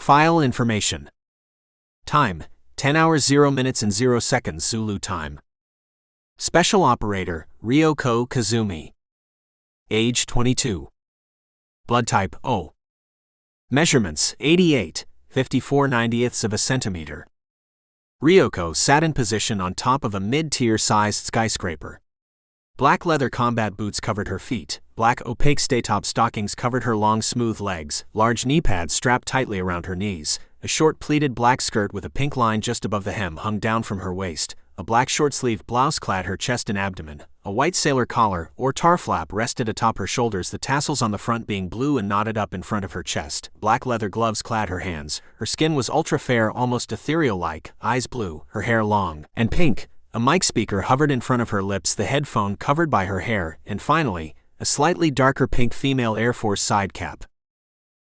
File information. Time: 10 hours 0 minutes and 0 seconds Zulu time. Special Operator, Ryoko Kazumi. Age 22. Blood type O. Measurements 88, 54/90ths of a centimeter. Ryoko sat in position on top of a mid-tier sized skyscraper. Black leather combat boots covered her feet, black opaque stay-top stockings covered her long smooth legs, large knee pads strapped tightly around her knees, a short pleated black skirt with a pink line just above the hem hung down from her waist, a black short-sleeved blouse clad her chest and abdomen, a white sailor collar or tar flap rested atop her shoulders, the tassels on the front being blue and knotted up in front of her chest, black leather gloves clad her hands, her skin was ultra-fair, almost ethereal-like, eyes blue, her hair long and pink. A mic speaker hovered in front of her lips, the headphone covered by her hair, and finally, a slightly darker pink female Air Force side cap.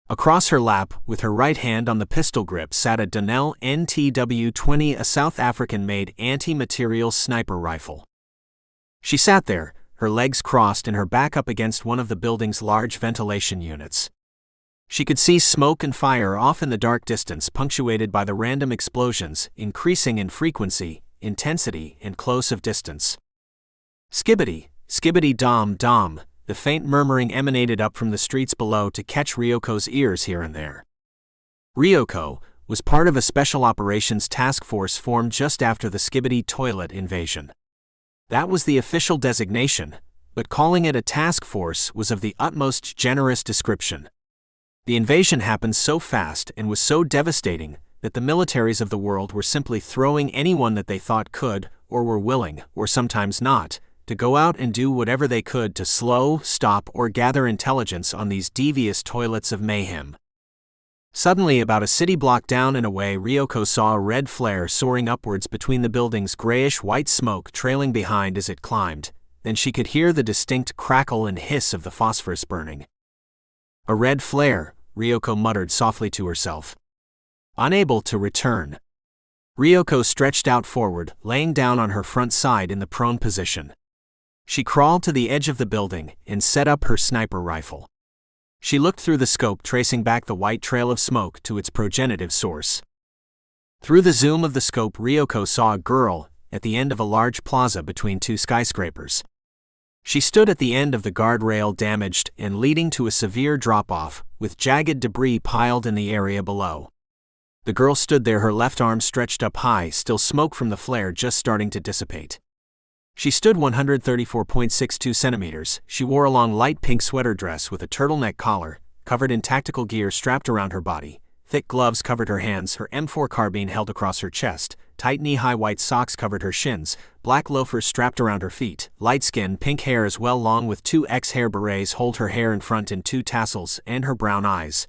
Across her lap, with her right hand on the pistol grip, sat a Donnell NTW-20, a South African-made anti-material sniper rifle. She sat there, her legs crossed and her back up against one of the building's large ventilation units. She could see smoke and fire off in the dark distance, punctuated by the random explosions, increasing in frequency, intensity, and close of distance. Skibidi, skibidi dom dom, the faint murmuring emanated up from the streets below to catch Ryoko's ears here and there. Ryoko was part of a special operations task force formed just after the Skibidi Toilet invasion. That was the official designation, but calling it a task force was of the utmost generous description. The invasion happened so fast and was so devastating that the militaries of the world were simply throwing anyone that they thought could, or were willing, or sometimes not, to go out and do whatever they could to slow, stop, or gather intelligence on these devious toilets of mayhem. Suddenly, about a city block down and away, Ryoko saw a red flare soaring upwards between the buildings, grayish-white smoke trailing behind as it climbed. Then she could hear the distinct crackle and hiss of the phosphorus burning. A red flare, Ryoko muttered softly to herself. Unable to return. Ryoko stretched out forward, laying down on her front side in the prone position. She crawled to the edge of the building and set up her sniper rifle. She looked through the scope, tracing back the white trail of smoke to its progenitive source. Through the zoom of the scope, Ryoko saw a girl at the end of a large plaza between two skyscrapers. She stood at the end of the guardrail, damaged and leading to a severe drop-off, with jagged debris piled in the area below. The girl stood there, her left arm stretched up high, still smoke from the flare just starting to dissipate. She stood 134.62 centimeters. She wore a long light pink sweater dress with a turtleneck collar, covered in tactical gear strapped around her body. Thick gloves covered her hands, her M4 carbine held across her chest, tight knee-high white socks covered her shins, black loafers strapped around her feet, light skin, pink hair as well, long with two X hair berets hold her hair in front in two tassels, and her brown eyes,